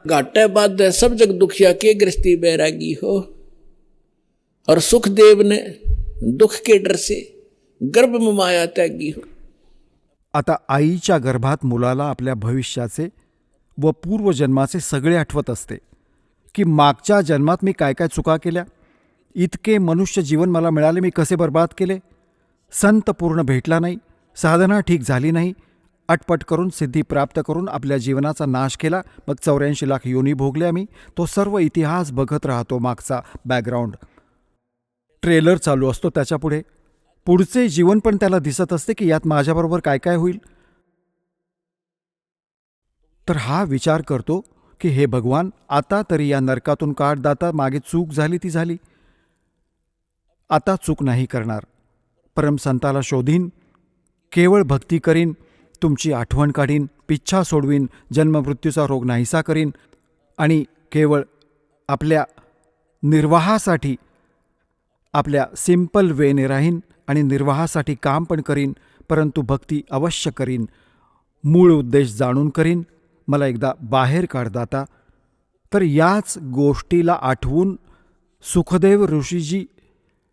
घाटे बाद सब जग दुखिया के गृहस्थी बैरागी हो। और सुखदेव ने दुख के डर से गर्भ में माया त्यागी हो। आता आईच्या गर्भात मुलाला आपल्या भविष्याचे व पूर्वजन्माचे सगळे आठवत असते की मागच्या जन्मात मी काय काय चुका केल्या, इतके मनुष्य जीवन मला मिळाले, मी कसे बर्बाद केले, संत पूर्ण भेटला नाही, साधना ठीक झाली नाही, अटपट करून सिद्धी प्राप्त करून आपल्या जीवनाचा नाश केला, मग 84 लाख योनी भोगल्या मी. तो सर्व इतिहास बघत राहतो. मागचा बॅकग्राऊंड ट्रेलर चालू असतो. त्याच्यापुढे पुढचे जीवन पण त्याला दिसत असते की यात माझ्याबरोबर काय काय होईल. तर हा विचार करतो की हे भगवान, आता तरी या नरकातून काढ दाता. मागे चूक झाली ती झाली, आता चूक नाही करणार. परमसंताला शोधीन, केवळ भक्ती करीन, तुमची आठवण काढीन, पिच्छा सोडवीन, जन्ममृत्यूचा रोग नाहीसा करीन आणि केवळ आपल्या निर्वाहासाठी आपल्या सिंपल वेने राहीन आणि निर्वाहासाठी काम पण करीन, परंतु भक्ती अवश्य करीन. मूळ उद्देश जाणून करीन. मला एकदा बाहेर काढ दाता. तर याच गोष्टीला आठवून सुखदेव ऋषीजी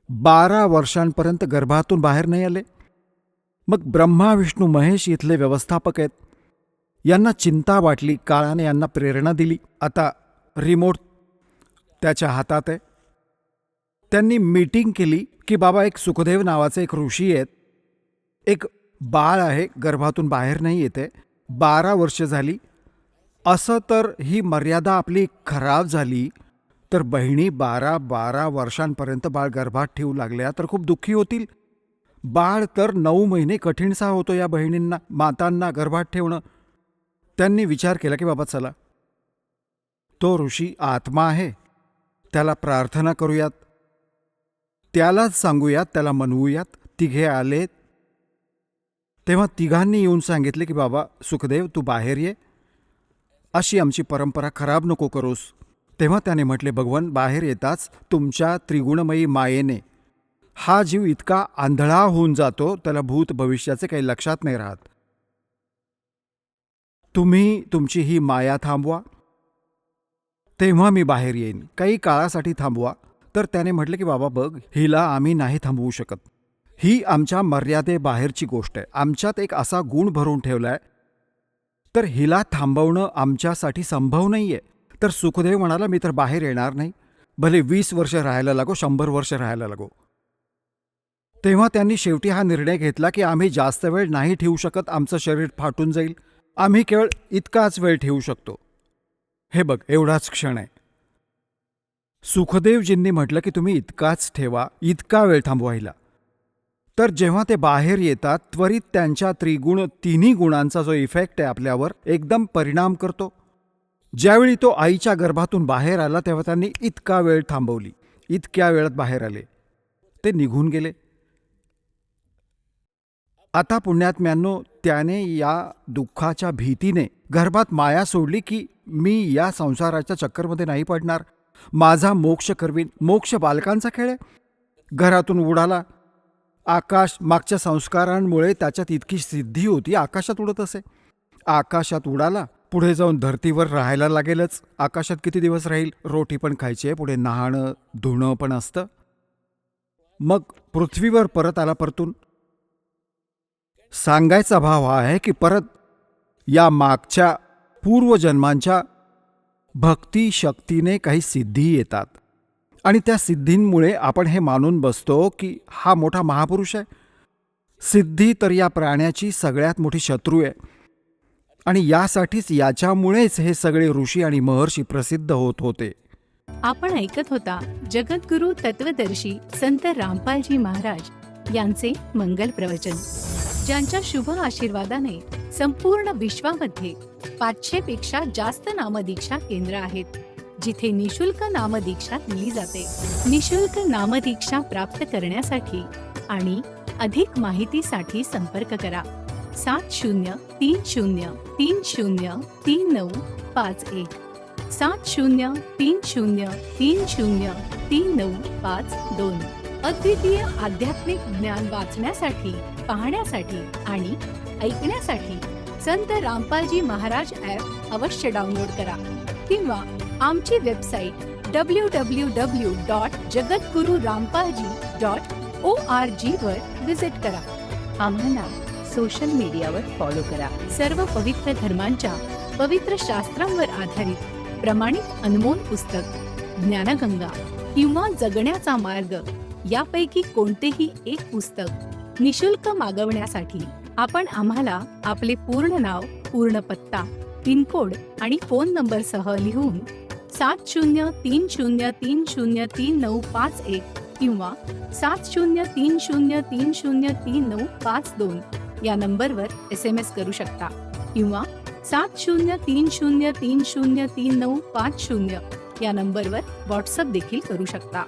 12 वर्षांपर्यंत गर्भातून बाहेर नाही आले. मग ब्रह्मा विष्णू महेश इथले व्यवस्थापक आहेत, यांना चिंता वाटली. काळाने यांना प्रेरणा दिली. आता रिमोट त्याच्या हातात आहे. त्यांनी मीटिंग केली की बाबा, एक सुखदेव नावाचे एक ऋषी आहेत, एक बाळ आहे, गर्भातून बाहेर नाही येते, 12 वर्ष झाली. असं तर ही मर्यादा आपली खराब झाली तर बहिणी 12 वर्षांपर्यंत बाळ गर्भात ठेवू लागल्या तर खूप दुःखी होतील. बाळ तर 9 महिने कठीणसा होतो या बहिणींना, मातांना गर्भात ठेवणं. त्यांनी विचार केला की बाबा चला, तो ऋषी आत्मा आहे, त्याला प्रार्थना करूयात, त्यालाच सांगूयात, त्याला मनवूयात. तिघे आले तेव्हा तिघांनी येऊन सांगितले की बाबा सुखदेव, तू बाहेर ये, अशी आमची परंपरा खराब नको करूस. तेव्हा त्याने म्हटले, भगवान, बाहेर येताच तुमच्या त्रिगुणमयी मायेने हा जीव इतका आंधळा होऊन जातो, त्याला भूत भविष्याचे काही लक्षात नाही राहत. तुम्ही तुमची ही माया थांबवा, तेव्हा मी बाहेर येईन. काही काळासाठी थांबवा. तर त्याने म्हटले की बाबा बघ, हिला आम्ही नाही थांबवू शकत, ही आमच्या मर्यादेबाहेरची गोष्ट आहे, आमच्यात एक असा गुण भरून ठेवलाय, तर हिला थांबवणं आमच्यासाठी संभव नाहीये. तर सुखदेव म्हणाला, मी तर बाहेर येणार नाही, भले 20 वर्ष राहायला लागो, 100 वर्ष राहायला लागो. तेव्हा त्यांनी शेवटी हा निर्णय घेतला की आम्ही जास्त वेळ नाही ठेवू शकत, आमचं शरीर फाटून जाईल, आम्ही केवळ इतकाच वेळ ठेवू शकतो. हे बघ, एवढाच क्षण आहे. सुखदेवजींनी म्हटलं की तुम्ही इतकाच ठेवा, इतका वेळ थांबवा हिला. तर जेव्हा ते बाहेर येतात, त्वरित त्यांच्या तिन्ही गुणांचा जो इफेक्ट आहे आपल्यावर एकदम परिणाम करतो. ज्यावेळी तो आईच्या गर्भातून बाहेर आला तेव्हा त्यांनी इतका वेळ थांबवली, इतक्या वेळात बाहेर आले, ते निघून गेले. आता पुण्यात्म्यांनो, त्याने या दुःखाच्या भीतीने गर्भात माया सोडली की मी या संसाराच्या चक्करमध्ये नाही पडणार, माझा मोक्ष करवीन. मोक्ष बालकांचा खेळ आहे. घरातून उडाला, आकाश मागच्या संस्कारांमुळे त्याच्यात इतकी सिद्धी होती, आकाशात उडत असे. आकाशात उडाला, पुढे जाऊन धर्तीवर राहायला लागेलच. आकाशात किती दिवस राहील, रोटी पण खायची आहे, पुढे नहाणं धुणं पण असतं. मग पृथ्वीवर परत आला. परतून सांगायचा भाव हा आहे की परत या मागच्या पूर्वजन्मांच्या भक्ती शक्तीने काही सिद्धी येतात आणि त्या सिद्धींमुळे आपण हे मानून बसतो की हा मोठा महापुरुष आहे. सिद्धी तर या प्राण्याची सगळ्यात मोठी शत्रू आहे आणि यासाठीच याच्यामुळेच हे सगळे ऋषी आणि महर्षी प्रसिद्ध होत होते. आपण ऐकत होता जगद्गुरु तत्वदर्शी संत रामपालजी महाराज यांचे मंगल प्रवचन, ज्यांच्या शुभ आशीर्वादाने संपूर्ण विश्वामध्ये 500 पेक्षा जास्त नामदीक्षा केंद्र आहेत, जिथे निशुल्क नामदीक्षा दिली जाते. निशुल्क नामदीक्षा प्राप्त करण्यासाठी आणि अधिक माहितीसाठी संपर्क करा 7030303951 7030303952. अद्वितीय आध्यात्मिक ज्ञान वाचण्यासाठी, पाहण्यासाठी आणि ऐकण्यासाठी संत रामपालजी महाराज ॲप अवश्य डाउनलोड करा. किंवा आमची वेबसाईट www.jagatgururampalji.org वर विजिट करा. आम्हाला सोशल मीडियावर फॉलो करा. सर्व पवित्र धर्मांच्या पवित्र शास्त्रांवर आधारित प्रमाणित अनमोल पुस्तक ज्ञानगंगा किंवा जगण्याचा मार्ग यापैकी कोणतेही एक पुस्तक निशुल्क मागवण्यासाठी आपण आम्हाला आपले पूर्ण नाव, पूर्ण पत्ता, पिनकोड आणि फोन नंबरसह लिहून 7030303951 किंवा 7030303952 या नंबरवर SMS करू शकता किंवा 7030303950 या नंबरवर व्हॉट्सअप देखील करू शकता.